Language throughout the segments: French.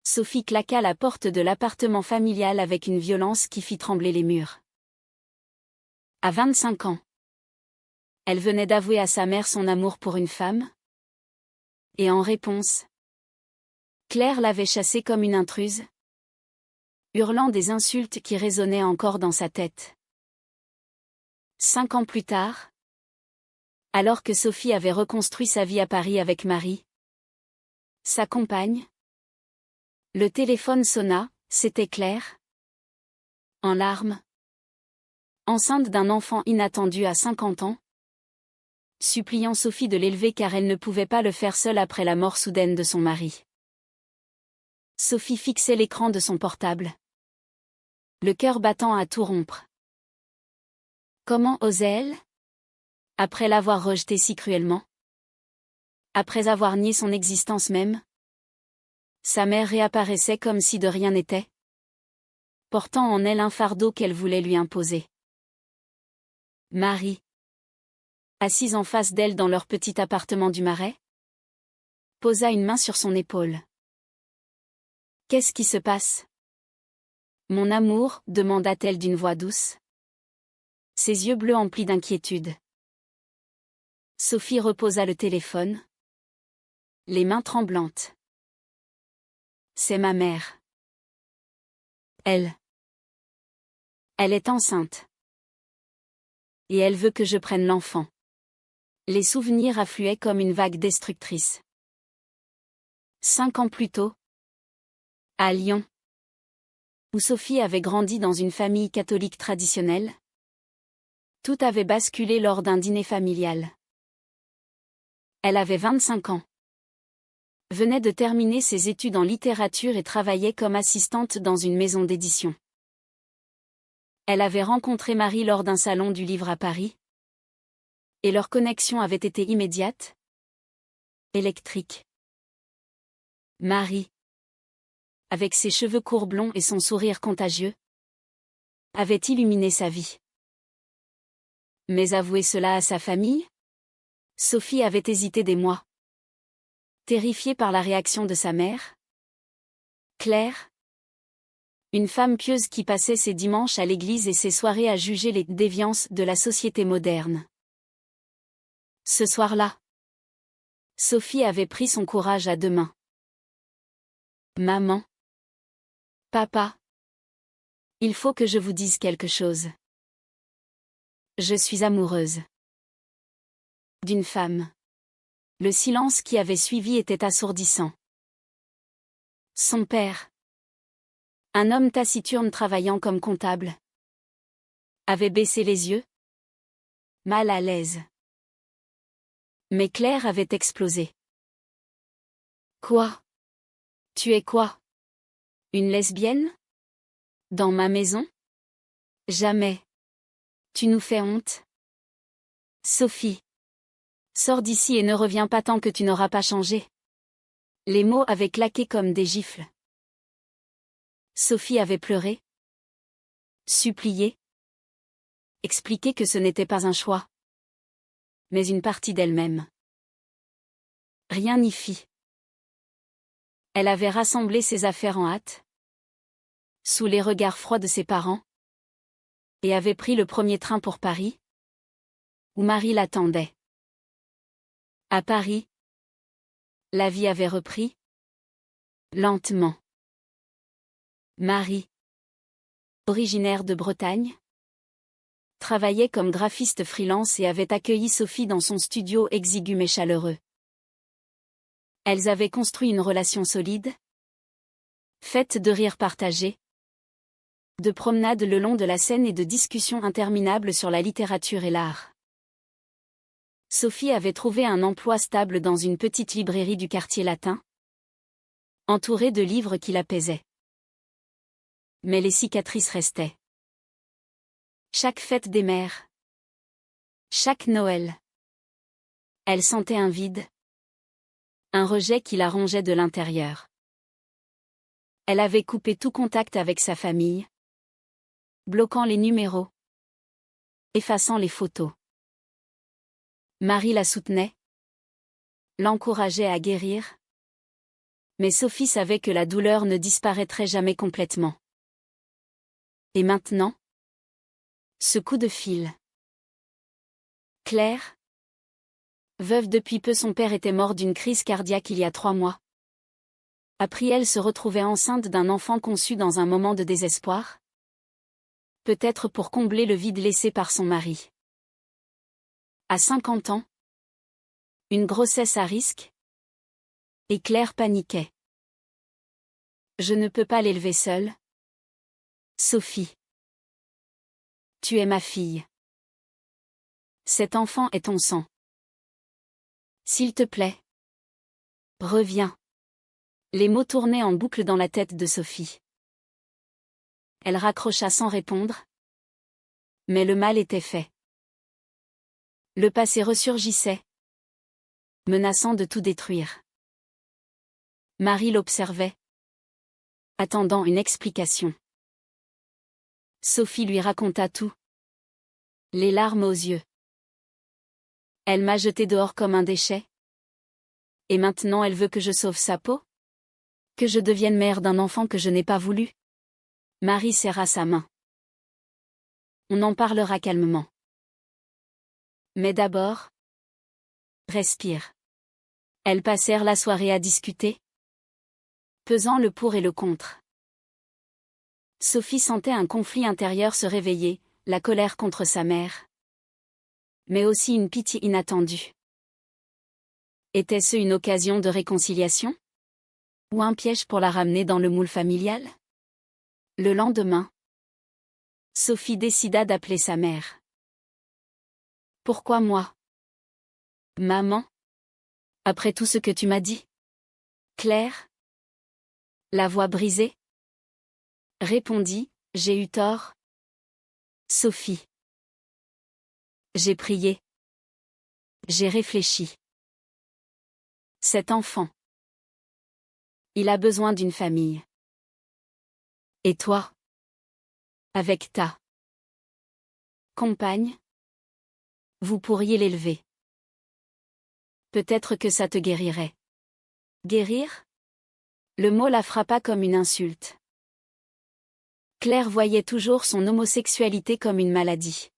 Sophie claqua la porte de l'appartement familial avec une violence qui fit trembler les murs. À 25 ans. Elle venait d'avouer à sa mère son amour pour une femme. Et en réponse, Claire l'avait chassée comme une intruse, hurlant des insultes qui résonnaient encore dans sa tête. 5 ans plus tard, alors que Sophie avait reconstruit sa vie à Paris avec Marie, sa compagne, le téléphone sonna, c'était Claire. En larmes, enceinte d'un enfant inattendu à 50 ans, suppliant Sophie de l'élever car elle ne pouvait pas le faire seule après la mort soudaine de son mari. Sophie fixait l'écran de son portable, le cœur battant à tout rompre. Comment osait-elle? Après l'avoir rejeté si cruellement? Après avoir nié son existence même? Sa mère réapparaissait comme si de rien n'était, portant en elle un fardeau qu'elle voulait lui imposer. Marie, assise en face d'elle dans leur petit appartement du Marais, posa une main sur son épaule. Qu'est-ce qui se passe? Mon amour, demanda-t-elle d'une voix douce. Ses yeux bleus emplis d'inquiétude. Sophie reposa le téléphone, les mains tremblantes. C'est ma mère. Elle est enceinte. Et elle veut que je prenne l'enfant. Les souvenirs affluaient comme une vague destructrice. 5 ans plus tôt, à Lyon, où Sophie avait grandi dans une famille catholique traditionnelle, tout avait basculé lors d'un dîner familial. Elle avait 25 ans. Venait de terminer ses études en littérature et travaillait comme assistante dans une maison d'édition. Elle avait rencontré Marie lors d'un salon du livre à Paris. Et leur connexion avait été immédiate, électrique. Marie, avec ses cheveux courts blonds et son sourire contagieux, avait illuminé sa vie. Mais avouer cela à sa famille? Sophie avait hésité des mois. Terrifiée par la réaction de sa mère? Claire? Une femme pieuse qui passait ses dimanches à l'église et ses soirées à juger les déviances de la société moderne. Ce soir-là, Sophie avait pris son courage à deux mains. Maman. Papa. Il faut que je vous dise quelque chose. Je suis amoureuse d'une femme. Le silence qui avait suivi était assourdissant. Son père, un homme taciturne travaillant comme comptable, avait baissé les yeux, mal à l'aise. Mais Claire avait explosé. Quoi? Tu es quoi? Une lesbienne? Dans ma maison? Jamais. Tu nous fais honte. Sophie. Sors d'ici et ne reviens pas tant que tu n'auras pas changé. Les mots avaient claqué comme des gifles. Sophie avait pleuré. Supplié. Expliqué que ce n'était pas un choix, mais une partie d'elle-même. Rien n'y fit. Elle avait rassemblé ses affaires en hâte, sous les regards froids de ses parents, et avait pris le premier train pour Paris, où Marie l'attendait. À Paris, la vie avait repris, lentement. Marie, originaire de Bretagne, travaillait comme graphiste freelance et avait accueilli Sophie dans son studio exigu mais chaleureux. Elles avaient construit une relation solide, faite de rires partagés, de promenades le long de la Seine et de discussions interminables sur la littérature et l'art. Sophie avait trouvé un emploi stable dans une petite librairie du quartier latin, entourée de livres qui l'apaisaient. Mais les cicatrices restaient. Chaque fête des mères, chaque Noël, elle sentait un vide, un rejet qui la rongeait de l'intérieur. Elle avait coupé tout contact avec sa famille, bloquant les numéros, effaçant les photos. Marie la soutenait, l'encourageait à guérir, Mais Sophie savait que la douleur ne disparaîtrait jamais complètement. Et maintenant? Ce coup de fil. Claire? Veuve depuis peu, son père était mort d'une crise cardiaque il y a 3 mois. Apprit-elle se retrouver enceinte d'un enfant conçu dans un moment de désespoir? Peut-être pour combler le vide laissé par son mari. À 50 ans? Une grossesse à risque? Et Claire paniquait. Je ne peux pas l'élever seule. Sophie. Tu es ma fille. Cet enfant est ton sang. S'il te plaît. Reviens. Les mots tournaient en boucle dans la tête de Sophie. Elle raccrocha sans répondre. Mais le mal était fait. Le passé ressurgissait, menaçant de tout détruire. Marie l'observait, attendant une explication. Sophie lui raconta tout. Les larmes aux yeux. Elle m'a jeté dehors comme un déchet. Et maintenant elle veut que je sauve sa peau? Que je devienne mère d'un enfant que je n'ai pas voulu? Marie serra sa main. On en parlera calmement. Mais d'abord, respire. Elles passèrent la soirée à discuter, pesant le pour et le contre. Sophie sentait un conflit intérieur se réveiller, la colère contre sa mère. Mais aussi une pitié inattendue. Était-ce une occasion de réconciliation? Ou un piège pour la ramener dans le moule familial? Le lendemain, Sophie décida d'appeler sa mère. Pourquoi moi? Maman? Après tout ce que tu m'as dit? Claire? La voix brisée? Répondit, j'ai eu tort. Sophie. J'ai prié. J'ai réfléchi. Cet enfant. Il a besoin d'une famille. Et toi? Avec ta compagne? Vous pourriez l'élever. Peut-être que ça te guérirait. Guérir? Le mot la frappa comme une insulte. Claire voyait toujours son homosexualité comme une maladie.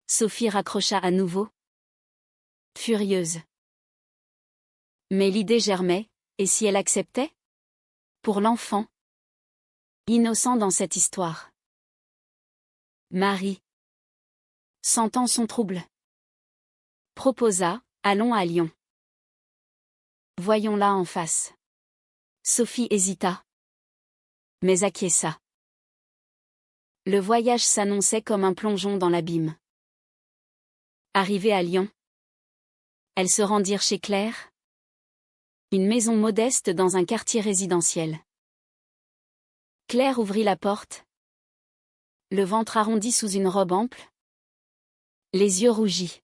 Sophie raccrocha à nouveau. Furieuse. Mais l'idée germait, et si elle acceptait? Pour l'enfant. Innocent dans cette histoire. Marie. Sentant son trouble. Proposa, allons à Lyon. Voyons-la en face. Sophie hésita. Mais acquiesça. Le voyage s'annonçait comme un plongeon dans l'abîme. Arrivée à Lyon, elles se rendirent chez Claire. Une maison modeste dans un quartier résidentiel. Claire ouvrit la porte. Le ventre arrondi sous une robe ample. Les yeux rougis.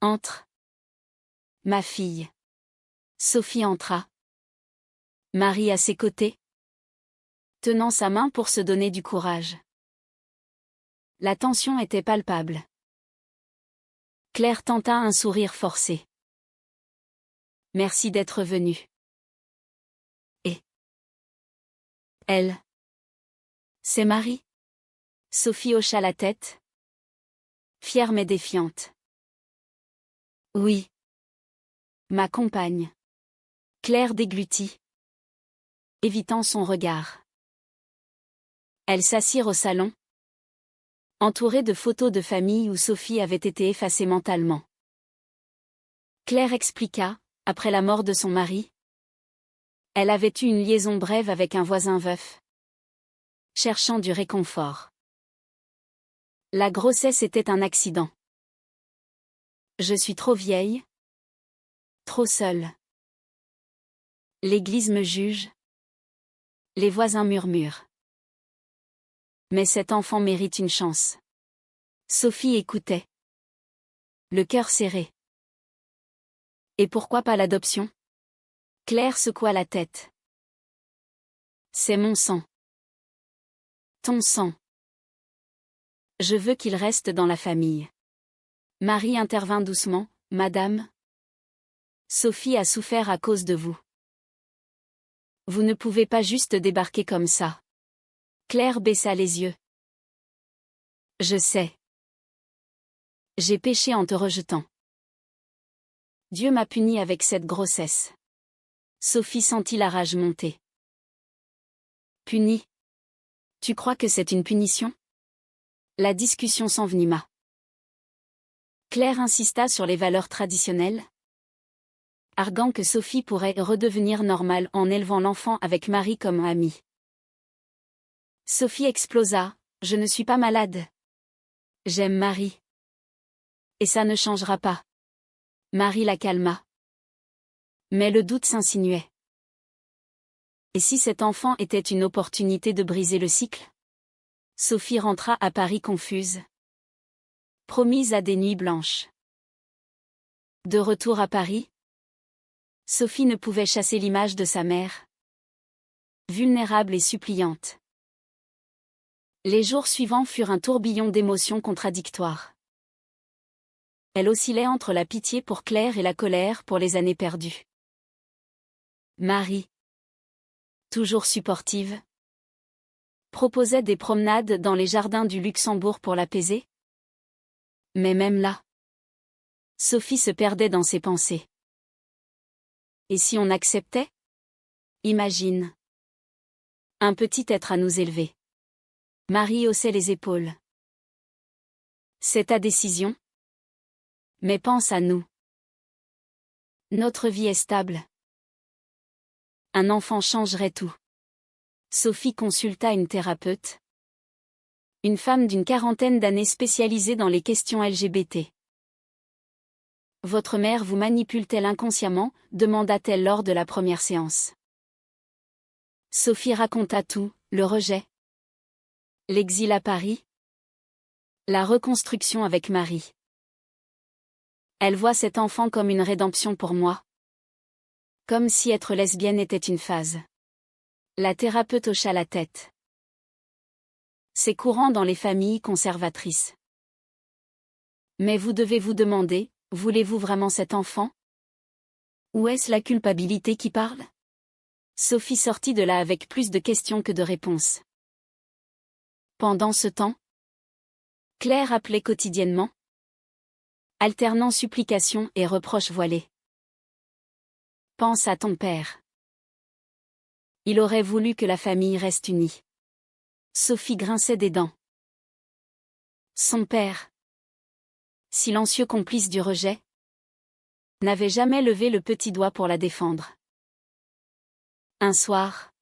Entre. Ma fille. Sophie entra. Marie à ses côtés, tenant sa main pour se donner du courage. La tension était palpable. Claire tenta un sourire forcé. Merci d'être venue. Et elle? C'est Marie? Sophie hocha la tête. Fière mais défiante. Oui. Ma compagne. Claire déglutit, évitant son regard. Elles s'assirent au salon, entourées de photos de famille où Sophie avait été effacée mentalement. Claire expliqua, après la mort de son mari, elle avait eu une liaison brève avec un voisin veuf, cherchant du réconfort. La grossesse était un accident. Je suis trop vieille, trop seule. L'église me juge. Les voisins murmurent. Mais cet enfant mérite une chance. Sophie écoutait. Le cœur serré. Et pourquoi pas l'adoption? Claire secoua la tête. C'est mon sang. Ton sang. Je veux qu'il reste dans la famille. Marie intervint doucement, Madame. Sophie a souffert à cause de vous. Vous ne pouvez pas juste débarquer comme ça. Claire baissa les yeux. Je sais. J'ai péché en te rejetant. Dieu m'a puni avec cette grossesse. Sophie sentit la rage monter. Puni? Tu crois que c'est une punition? La discussion s'envenima. Claire insista sur les valeurs traditionnelles, arguant que Sophie pourrait redevenir normale en élevant l'enfant avec Marie comme amie. Sophie explosa. Je ne suis pas malade. J'aime Marie. Et ça ne changera pas. Marie la calma. Mais le doute s'insinuait. Et si cet enfant était une opportunité de briser le cycle? Sophie rentra à Paris confuse. Promise à des nuits blanches. De retour à Paris, Sophie ne pouvait chasser l'image de sa mère. Vulnérable et suppliante. Les jours suivants furent un tourbillon d'émotions contradictoires. Elle oscillait entre la pitié pour Claire et la colère pour les années perdues. Marie, toujours supportive, proposait des promenades dans les jardins du Luxembourg pour l'apaiser. Mais même là, Sophie se perdait dans ses pensées. Et si on acceptait? Imagine. Un petit être à nous élever. Marie haussait les épaules. C'est ta décision. Mais pense à nous. Notre vie est stable. Un enfant changerait tout. Sophie consulta une thérapeute. Une femme d'une quarantaine d'années spécialisée dans les questions LGBT. Votre mère vous manipule-t-elle inconsciemment? Demanda-t-elle lors de la première séance. Sophie raconta tout, le rejet, l'exil à Paris, la reconstruction avec Marie. Elle voit cet enfant comme une rédemption pour moi. Comme si être lesbienne était une phase. La thérapeute hocha la tête. C'est courant dans les familles conservatrices. Mais vous devez vous demander, voulez-vous vraiment cet enfant? Ou est-ce la culpabilité qui parle? Sophie sortit de là avec plus de questions que de réponses. Pendant ce temps, Claire appelait quotidiennement, alternant supplications et reproches voilés. Pense à ton père. Il aurait voulu que la famille reste unie. Sophie grinçait des dents. Son père, silencieux complice du rejet, n'avait jamais levé le petit doigt pour la défendre. Un soir,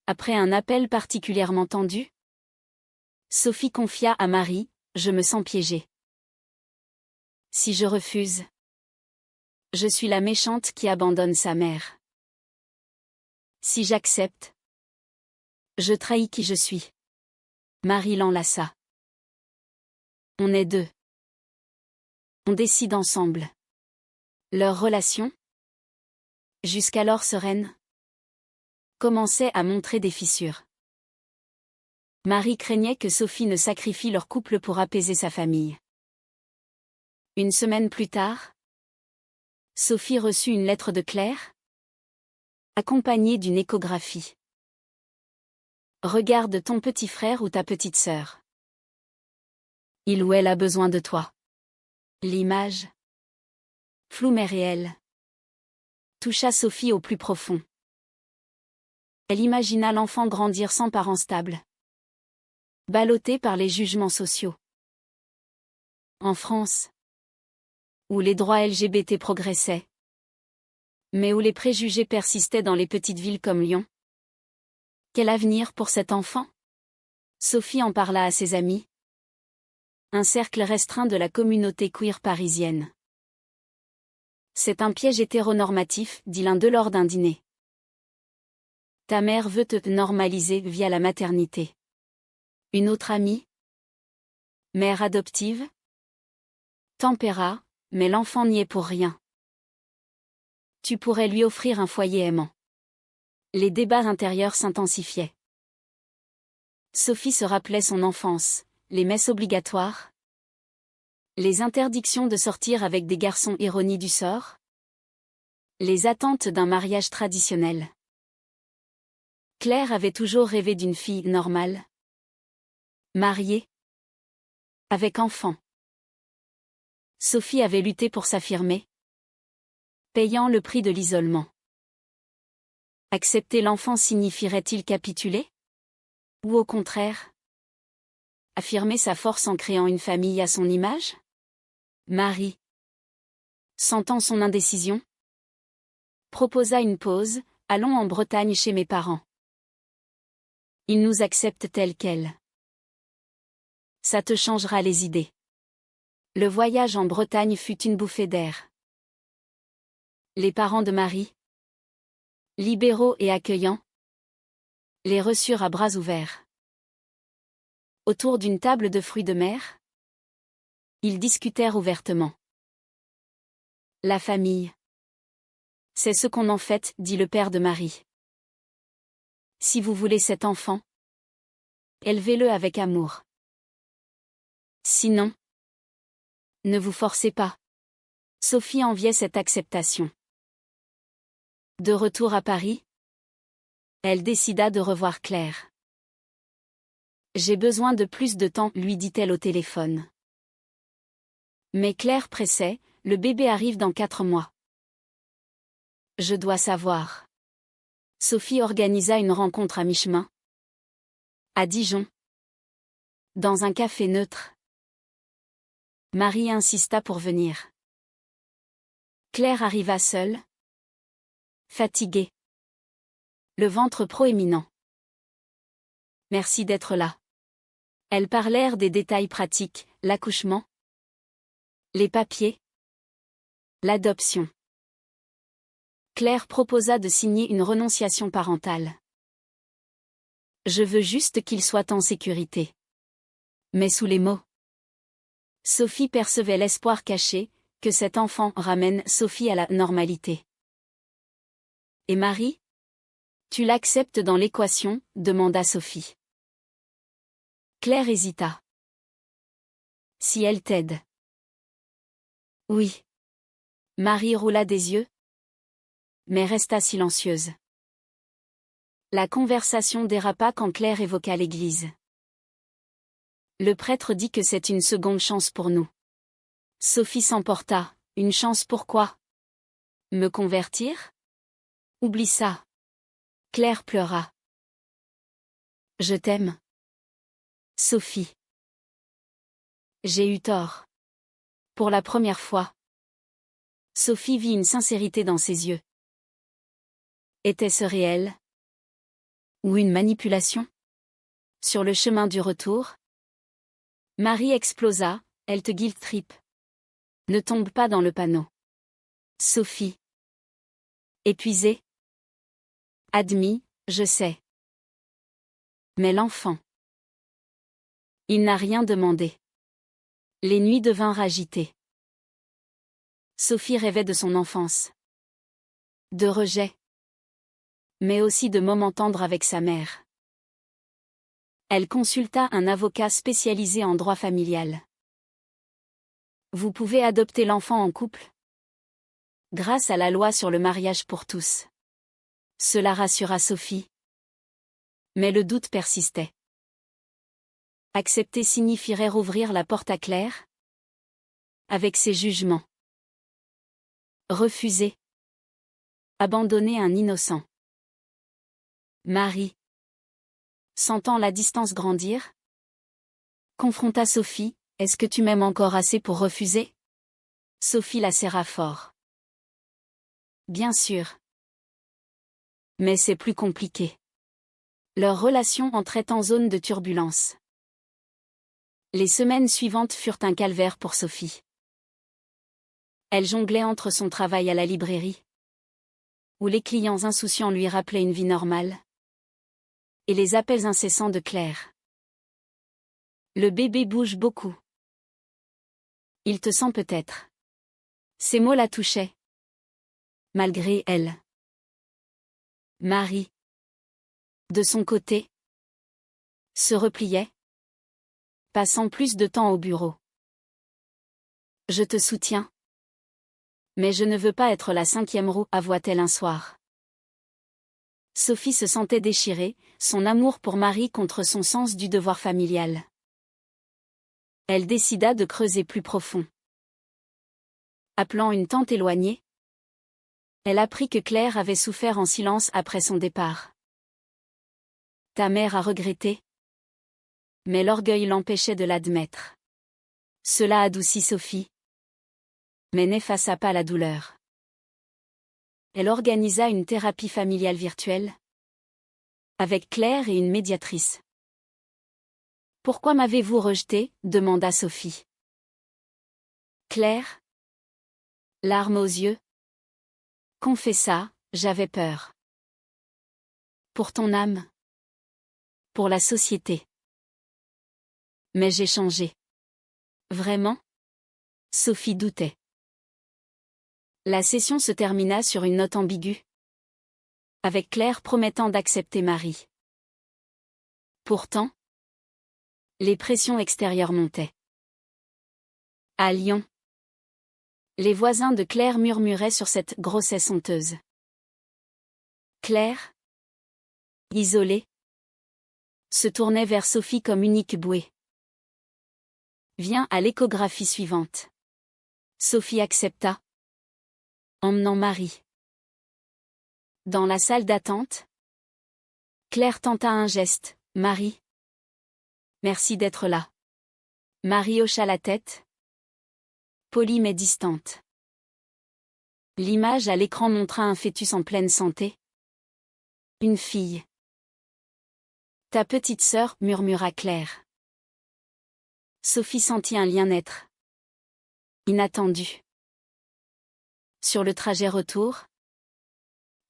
après un appel particulièrement tendu, Sophie confia à Marie, je me sens piégée. Si je refuse, je suis la méchante qui abandonne sa mère. Si j'accepte, je trahis qui je suis. Marie l'enlaça. On est deux. On décide ensemble. Leur relation, jusqu'alors sereine, commençait à montrer des fissures. Marie craignait que Sophie ne sacrifie leur couple pour apaiser sa famille. Une semaine plus tard, Sophie reçut une lettre de Claire, accompagnée d'une échographie. Regarde ton petit frère ou ta petite sœur. Il ou elle a besoin de toi. L'image, floue mais réelle, toucha Sophie au plus profond. Elle imagina l'enfant grandir sans parents stables, ballotté par les jugements sociaux. En France, où les droits LGBT progressaient, mais où les préjugés persistaient dans les petites villes comme Lyon. Quel avenir pour cet enfant? Sophie en parla à ses amis. Un cercle restreint de la communauté queer parisienne. C'est un piège hétéronormatif, dit l'un d'eux lors d'un dîner. Ta mère veut te normaliser via la maternité. Une autre amie? Mère adoptive? Tempéra, mais l'enfant n'y est pour rien. Tu pourrais lui offrir un foyer aimant. Les débats intérieurs s'intensifiaient. Sophie se rappelait son enfance, les messes obligatoires, les interdictions de sortir avec des garçons, ironie du sort. Les attentes d'un mariage traditionnel. Claire avait toujours rêvé d'une fille normale. Mariée. Avec enfant. Sophie avait lutté pour s'affirmer. Payant le prix de l'isolement. Accepter l'enfant signifierait-il capituler? Ou au contraire? Affirmer sa force en créant une famille à son image? Marie, sentant son indécision, proposa une pause. Allons en Bretagne chez mes parents. Ils nous acceptent tels quels. Ça te changera les idées. Le voyage en Bretagne fut une bouffée d'air. Les parents de Marie, libéraux et accueillants, les reçurent à bras ouverts. Autour d'une table de fruits de mer, ils discutèrent ouvertement. La famille. C'est ce qu'on en fait, dit le père de Marie. Si vous voulez cet enfant, élevez-le avec amour. Sinon, ne vous forcez pas. Sophie enviait cette acceptation. De retour à Paris, elle décida de revoir Claire. J'ai besoin de plus de temps, lui dit-elle au téléphone. Mais Claire pressait, le bébé arrive dans 4 mois. Je dois savoir. Sophie organisa une rencontre à mi-chemin. À Dijon. Dans un café neutre. Marie insista pour venir. Claire arriva seule. Fatiguée. Le ventre proéminent. Merci d'être là. Elles parlèrent des détails pratiques, l'accouchement, les papiers, l'adoption. Claire proposa de signer une renonciation parentale. Je veux juste qu'il soit en sécurité. Mais sous les mots. Sophie percevait l'espoir caché, que cet enfant ramène Sophie à la normalité. Et Marie? Tu l'acceptes dans l'équation, demanda Sophie. Claire hésita. Si elle t'aide. Oui. Marie roula des yeux, mais resta silencieuse. La conversation dérapa quand Claire évoqua l'église. Le prêtre dit que c'est une seconde chance pour nous. Sophie s'emporta. Une chance pourquoi? Me convertir? Oublie ça. Claire pleura. Je t'aime. Sophie. J'ai eu tort. Pour la première fois. Sophie vit une sincérité dans ses yeux. Était-ce réel? Ou une manipulation? Sur le chemin du retour? Marie explosa, elle te guilt-trip. Ne tombe pas dans le panneau. Sophie. Épuisée? Admis, je sais. Mais l'enfant. Il n'a rien demandé. Les nuits devinrent agitées. Sophie rêvait de son enfance. De rejet. Mais aussi de moments tendres avec sa mère. Elle consulta un avocat spécialisé en droit familial. Vous pouvez adopter l'enfant en couple? Grâce à la loi sur le mariage pour tous. Cela rassura Sophie. Mais le doute persistait. Accepter signifierait rouvrir la porte à Claire? Avec ses jugements. Refuser. Abandonner un innocent. Marie. Sentant la distance grandir, confronta Sophie. Est-ce que tu m'aimes encore assez pour refuser? Sophie la serra fort. Bien sûr. Mais c'est plus compliqué. Leur relation entrait en zone de turbulence. Les semaines suivantes furent un calvaire pour Sophie. Elle jonglait entre son travail à la librairie, où les clients insouciants lui rappelaient une vie normale, et les appels incessants de Claire. Le bébé bouge beaucoup. Il te sent peut-être. Ces mots la touchaient. Malgré elle. Marie. De son côté. Se repliait. Passant plus de temps au bureau. Je te soutiens. Mais je ne veux pas être la 5e roue, avoua-t-elle un soir. Sophie se sentait déchirée, son amour pour Marie contre son sens du devoir familial. Elle décida de creuser plus profond. Appelant une tante éloignée, elle apprit que Claire avait souffert en silence après son départ. Ta mère a regretté. Mais l'orgueil l'empêchait de l'admettre. Cela adoucit Sophie, mais n'effaça pas la douleur. Elle organisa une thérapie familiale virtuelle, avec Claire et une médiatrice. Pourquoi m'avez-vous rejeté ? Demanda Sophie. Claire, larmes aux yeux, confessa, j'avais peur. Pour ton âme. Pour la société. Mais j'ai changé. Vraiment ? Sophie doutait. La session se termina sur une note ambiguë, avec Claire promettant d'accepter Marie. Pourtant, les pressions extérieures montaient. À Lyon, les voisins de Claire murmuraient sur cette grossesse honteuse. Claire, isolée, se tournait vers Sophie comme unique bouée. Viens à l'échographie suivante. Sophie accepta, emmenant Marie. Dans la salle d'attente, Claire tenta un geste. Marie. Merci d'être là. Marie hocha la tête, polie mais distante. L'image à l'écran montra un fœtus en pleine santé. Une fille. Ta petite sœur, murmura Claire. Sophie sentit un lien naître. Inattendu. Sur le trajet retour,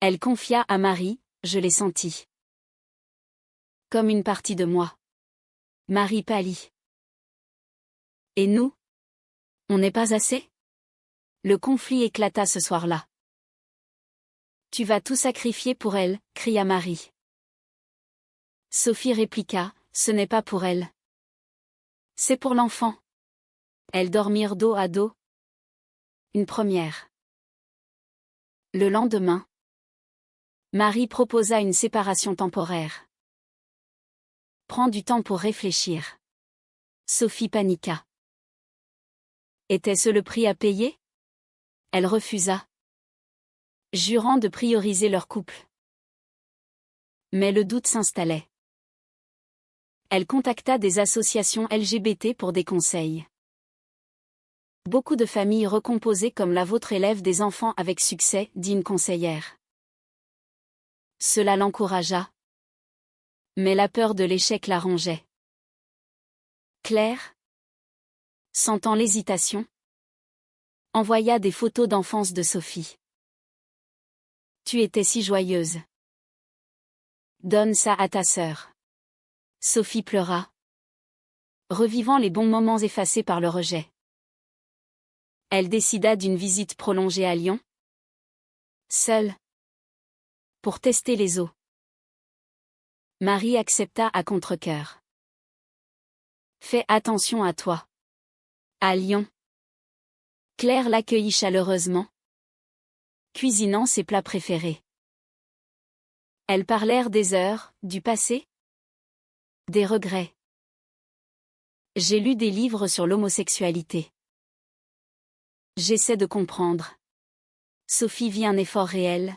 elle confia à Marie, je l'ai senti. Comme une partie de moi. Marie pâlit. Et nous ? On n'est pas assez ? Le conflit éclata ce soir-là. Tu vas tout sacrifier pour elle, cria Marie. Sophie répliqua, ce n'est pas pour elle. C'est pour l'enfant. Elles dormirent dos à dos. Une première. Le lendemain, Marie proposa une séparation temporaire. Prends du temps pour réfléchir. Sophie paniqua. Était-ce le prix à payer ? Elle refusa, jurant de prioriser leur couple. Mais le doute s'installait. Elle contacta des associations LGBT pour des conseils. Beaucoup de familles recomposées comme la vôtre élèvent des enfants avec succès, dit une conseillère. Cela l'encouragea. Mais la peur de l'échec la rongeait. Claire, sentant l'hésitation, envoya des photos d'enfance de Sophie. Tu étais si joyeuse. Donne ça à ta sœur. Sophie pleura, revivant les bons moments effacés par le rejet. Elle décida d'une visite prolongée à Lyon, seule, pour tester les os. Marie accepta à contre-cœur. Fais attention à toi. À Lyon, Claire l'accueillit chaleureusement, cuisinant ses plats préférés. Elles parlèrent des heures, du passé, des regrets. J'ai lu des livres sur l'homosexualité. J'essaie de comprendre. Sophie vit un effort réel.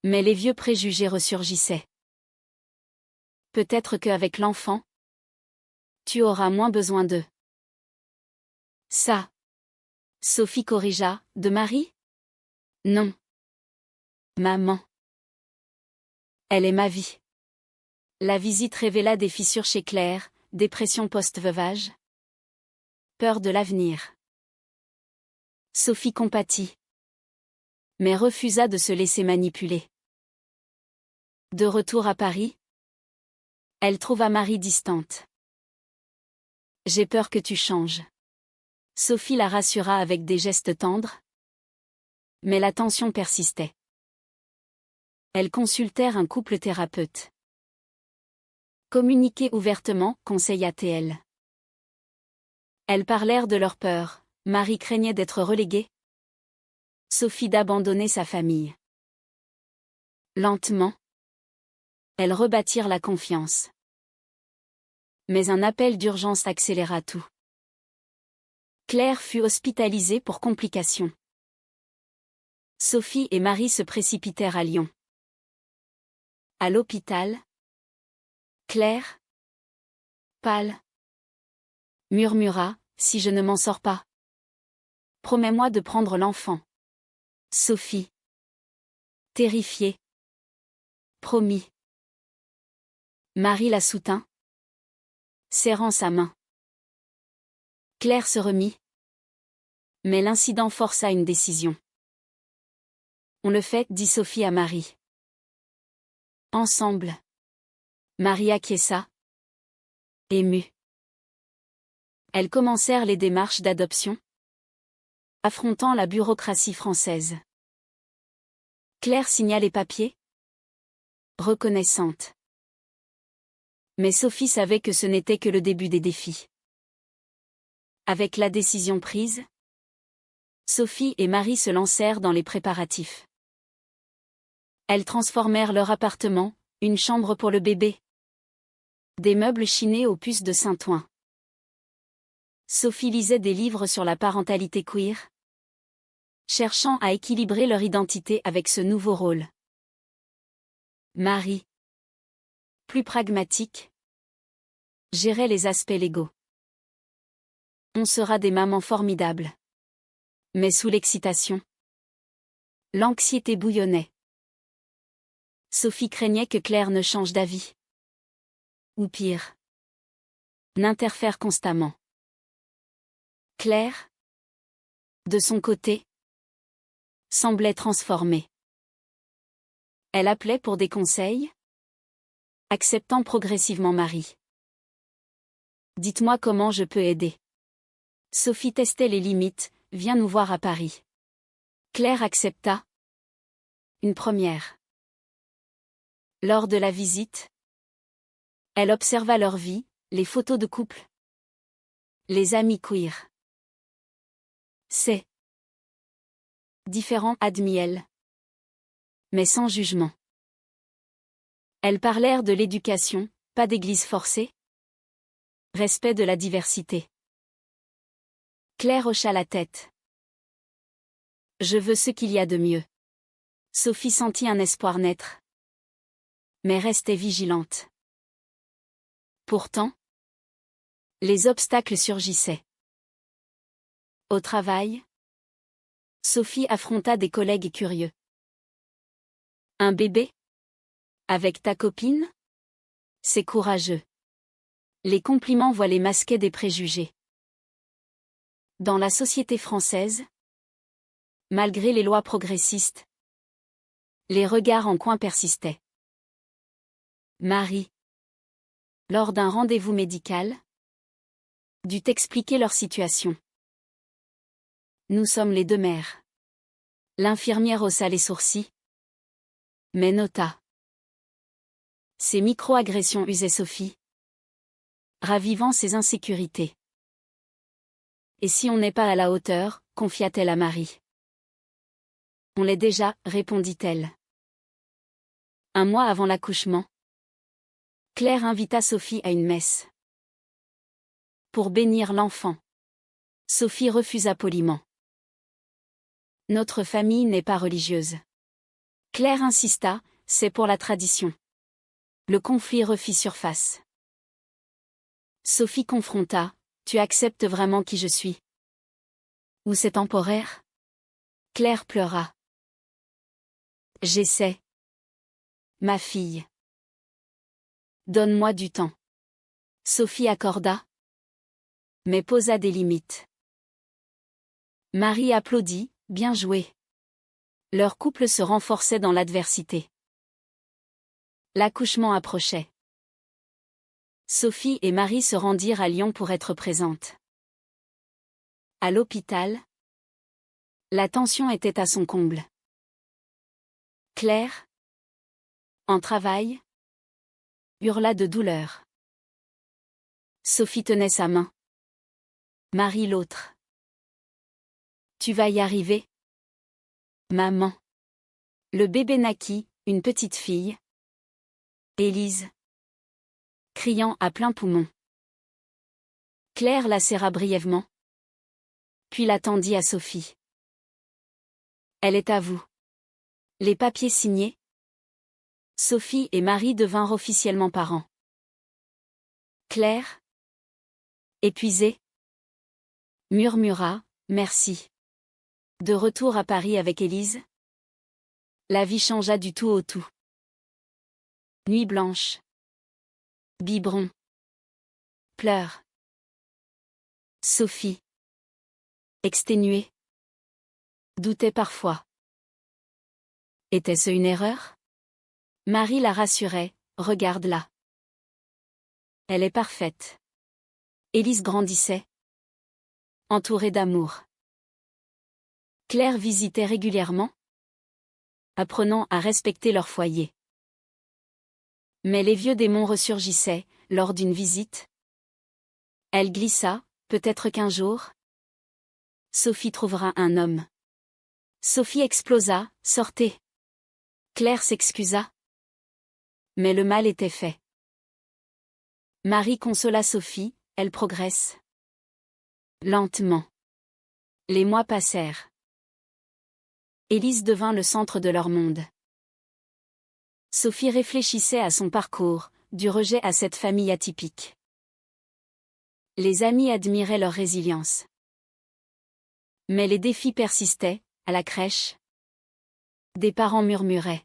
Mais les vieux préjugés ressurgissaient. Peut-être qu'avec l'enfant, tu auras moins besoin d'eux. Ça. Sophie corrigea, de Marie ? Non. Maman. Elle est ma vie. La visite révéla des fissures chez Claire, dépression post-veuvage. Peur de l'avenir. Sophie compatit. Mais refusa de se laisser manipuler. De retour à Paris, elle trouva Marie distante. J'ai peur que tu changes. Sophie la rassura avec des gestes tendres. Mais la tension persistait. Elles consultèrent un couple thérapeute. Communiquer ouvertement, conseilla-t-elle. Elles parlèrent de leur peur. Marie craignait d'être reléguée. Sophie d'abandonner sa famille. Lentement, elles rebâtirent la confiance. Mais un appel d'urgence accéléra tout. Claire fut hospitalisée pour complications. Sophie et Marie se précipitèrent à Lyon. À l'hôpital, Claire, pâle, murmura, « Si je ne m'en sors pas, promets-moi de prendre l'enfant. » Sophie, terrifiée, promis. Marie la soutint, serrant sa main. Claire se remit. Mais l'incident força une décision. On le fait, dit Sophie à Marie. Ensemble. Marie acquiesça, émue. Elles commencèrent les démarches d'adoption, affrontant la bureaucratie française. Claire signa les papiers, reconnaissante. Mais Sophie savait que ce n'était que le début des défis. Avec la décision prise, Sophie et Marie se lancèrent dans les préparatifs. Elles transformèrent leur appartement, une chambre pour le bébé, des meubles chinés aux puces de Saint-Ouen. Sophie lisait des livres sur la parentalité queer, cherchant à équilibrer leur identité avec ce nouveau rôle. Marie, plus pragmatique, gérait les aspects légaux. On sera des mamans formidables. Mais sous l'excitation, l'anxiété bouillonnait. Sophie craignait que Claire ne change d'avis. Ou pire, n'interfère constamment. Claire, de son côté, semblait transformée. Elle appelait pour des conseils, acceptant progressivement Marie. Dites-moi comment je peux aider. Sophie testait les limites, viens nous voir à Paris. Claire accepta. Une première. Lors de la visite, elle observa leur vie, les photos de couple, les amis queer. C'est différent, admit-elle. Mais sans jugement. Elles parlèrent de l'éducation, pas d'église forcée. Respect de la diversité. Claire hocha la tête. Je veux ce qu'il y a de mieux. Sophie sentit un espoir naître. Mais restait vigilante. Pourtant, les obstacles surgissaient. Au travail, Sophie affronta des collègues curieux. Un bébé? Avec ta copine? C'est courageux. Les compliments voilés masquaient des préjugés. Dans la société française, malgré les lois progressistes, les regards en coin persistaient. Marie, lors d'un rendez-vous médical, dut expliquer leur situation. Nous sommes les deux mères. L'infirmière haussa les sourcils, mais nota. Ces micro-agressions usaient Sophie, ravivant ses insécurités. Et si on n'est pas à la hauteur, confia-t-elle à Marie. On l'est déjà, répondit-elle. Un mois avant l'accouchement, Claire invita Sophie à une messe. Pour bénir l'enfant. Sophie refusa poliment. Notre famille n'est pas religieuse. Claire insista, c'est pour la tradition. Le conflit refit surface. Sophie confronta, tu acceptes vraiment qui je suis? Ou c'est temporaire? Claire pleura. J'essaie. Ma fille. Donne-moi du temps. Sophie accorda, mais posa des limites. Marie applaudit, bien joué. Leur couple se renforçait dans l'adversité. L'accouchement approchait. Sophie et Marie se rendirent à Lyon pour être présentes. À l'hôpital, la tension était à son comble. Claire, en travail, hurla de douleur. Sophie tenait sa main. Marie l'autre. Tu vas y arriver? Maman. Le bébé naquit, une petite fille. Élise. Criant à plein poumon. Claire la serra brièvement. Puis la tendit à Sophie. Elle est à vous. Les papiers signés. Sophie et Marie devinrent officiellement parents. Claire, épuisée, murmura « Merci ». De retour à Paris avec Élise, la vie changea du tout au tout. Nuit blanche. Biberon. Pleurs. Sophie. Exténuée. Doutait parfois. Était-ce une erreur? Marie la rassurait, regarde-la. Elle est parfaite. Élise grandissait. Entourée d'amour. Claire visitait régulièrement, apprenant à respecter leur foyer. Mais les vieux démons ressurgissaient, lors d'une visite. Elle glissa, peut-être qu'un jour, Sophie trouvera un homme. Sophie explosa, sortez. Claire s'excusa. Mais le mal était fait. Marie consola Sophie, elle progresse. Lentement. Les mois passèrent. Élise devint le centre de leur monde. Sophie réfléchissait à son parcours, du rejet à cette famille atypique. Les amis admiraient leur résilience. Mais les défis persistaient, à la crèche. Des parents murmuraient.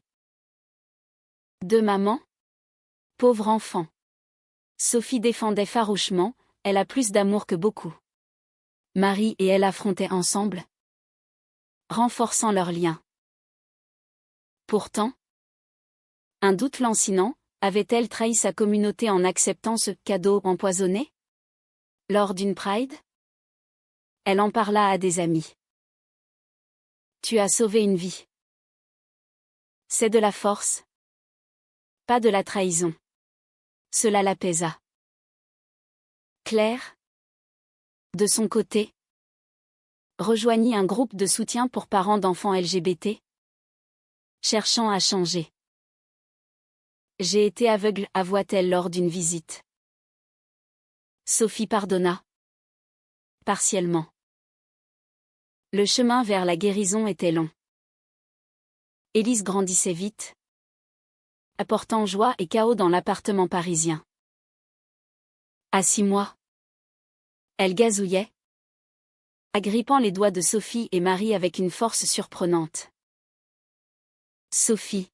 De maman? Pauvre enfant. Sophie défendait farouchement, elle a plus d'amour que beaucoup. Marie et elle affrontaient ensemble, renforçant leur lien. Pourtant, un doute lancinant, avait-elle trahi sa communauté en acceptant ce cadeau empoisonné? Lors d'une Pride? Elle en parla à des amis. Tu as sauvé une vie. C'est de la force. Pas de la trahison. Cela l'apaisa. Claire, de son côté, rejoignit un groupe de soutien pour parents d'enfants LGBT, cherchant à changer. J'ai été aveugle, avoua-t-elle lors d'une visite. Sophie pardonna. Partiellement. Le chemin vers la guérison était long. Élise grandissait vite, apportant joie et chaos dans l'appartement parisien. À 6 mois, elle gazouillait, agrippant les doigts de Sophie et Marie avec une force surprenante. Sophie,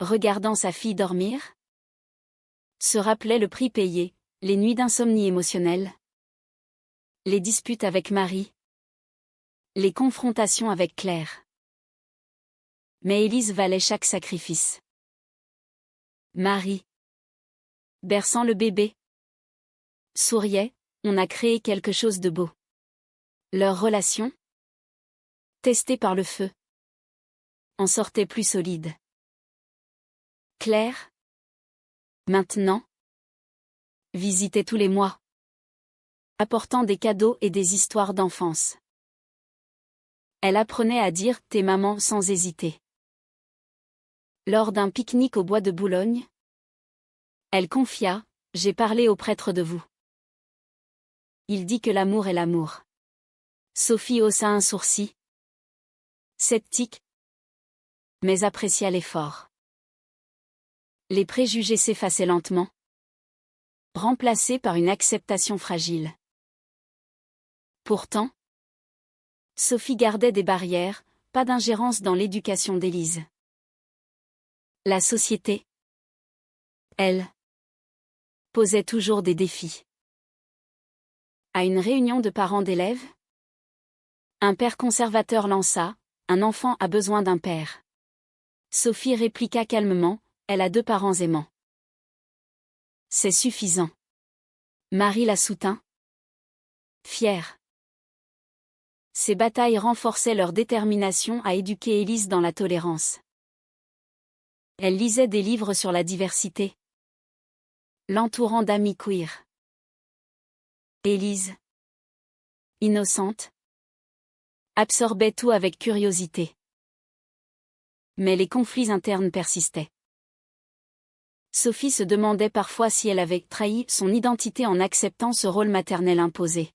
regardant sa fille dormir, se rappelait le prix payé, les nuits d'insomnie émotionnelle, les disputes avec Marie, les confrontations avec Claire. Mais Élise valait chaque sacrifice. Marie, berçant le bébé, souriait, on a créé quelque chose de beau. Leur relation, testée par le feu, en sortait plus solide. Claire, maintenant, visitait tous les mois, apportant des cadeaux et des histoires d'enfance. Elle apprenait à dire « t'es maman » sans hésiter. Lors d'un pique-nique au bois de Boulogne, elle confia « j'ai parlé au prêtre de vous. Il dit que l'amour est l'amour. » Sophie haussa un sourcil. Sceptique, mais apprécia l'effort. Les préjugés s'effaçaient lentement, remplacés par une acceptation fragile. Pourtant, Sophie gardait des barrières, pas d'ingérence dans l'éducation d'Élise. La société, elle, posait toujours des défis. À une réunion de parents d'élèves, un père conservateur lança « Un enfant a besoin d'un père ». Sophie répliqua calmement « Elle a 2 parents aimants. » C'est suffisant. Marie la soutint. Fière. Ces batailles renforçaient leur détermination à éduquer Élise dans la tolérance. Elle lisait des livres sur la diversité, l'entourant d'amis queer. Élise, innocente, absorbait tout avec curiosité. Mais les conflits internes persistaient. Sophie se demandait parfois si elle avait trahi son identité en acceptant ce rôle maternel imposé.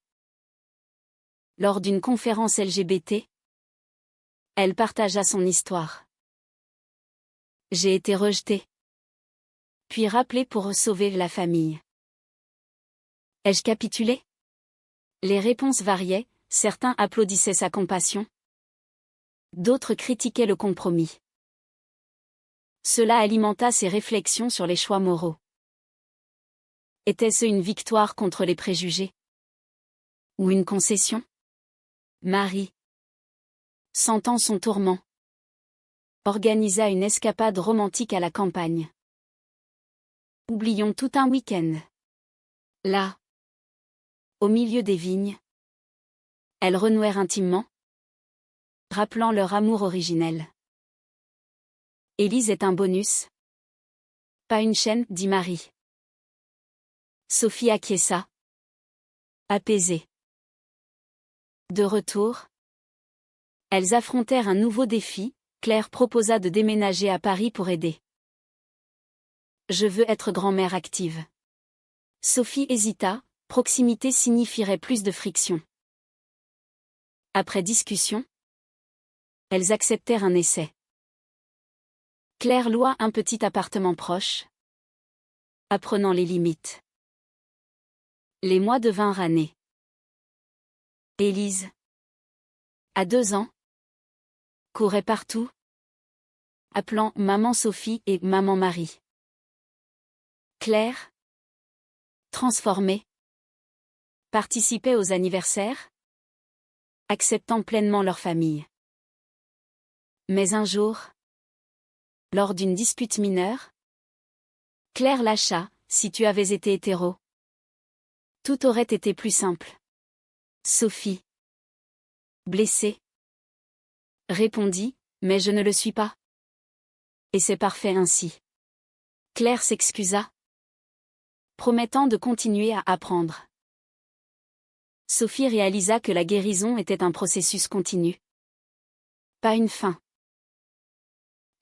Lors d'une conférence LGBT, elle partagea son histoire. J'ai été rejetée. Puis rappelée pour sauver la famille. Ai-je capitulé? Les réponses variaient, certains applaudissaient sa compassion. D'autres critiquaient le compromis. Cela alimenta ses réflexions sur les choix moraux. Était-ce une victoire contre les préjugés? Ou une concession? Marie, sentant son tourment, organisa une escapade romantique à la campagne. Oublions tout un week-end. Là, au milieu des vignes, elles renouèrent intimement, rappelant leur amour originel. Élise est un bonus. Pas une chaîne, dit Marie. Sophie acquiesça. Apaisée. De retour, elles affrontèrent un nouveau défi. Claire proposa de déménager à Paris pour aider. Je veux être grand-mère active. Sophie hésita, proximité signifierait plus de friction. Après discussion, elles acceptèrent un essai. Claire loua un petit appartement proche, apprenant les limites. Les mois devinrent années. Élise, à 2 ans, courait partout, appelant Maman Sophie et Maman Marie. Claire, transformée, participait aux anniversaires, acceptant pleinement leur famille. Mais un jour, lors d'une dispute mineure, Claire lâcha, si tu avais été hétéro, tout aurait été plus simple. Sophie, blessée, répondit, mais je ne le suis pas. Et c'est parfait ainsi. Claire s'excusa, promettant de continuer à apprendre. Sophie réalisa que la guérison était un processus continu. Pas une fin.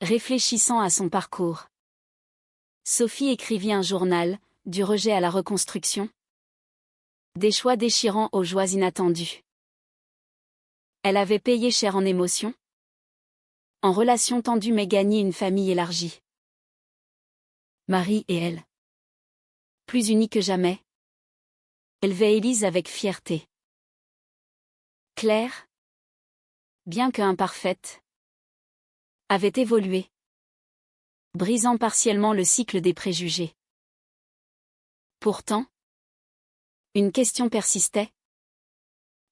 Réfléchissant à son parcours, Sophie écrivit un journal, du rejet à la reconstruction. Des choix déchirants aux joies inattendues. Elle avait payé cher en émotions, en relations tendues mais gagné une famille élargie. Marie et elle, plus unies que jamais, élevaient Élise avec fierté. Claire, bien que imparfaite, avait évolué, brisant partiellement le cycle des préjugés. Pourtant, une question persistait.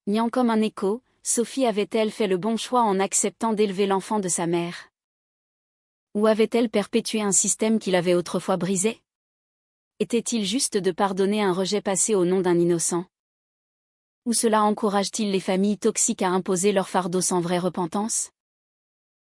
Niant comme un écho, Sophie avait-elle fait le bon choix en acceptant d'élever l'enfant de sa mère? Ou avait-elle perpétué un système qu'il avait autrefois brisé? Était-il juste de pardonner un rejet passé au nom d'un innocent? Ou cela encourage-t-il les familles toxiques à imposer leur fardeau sans vraie repentance?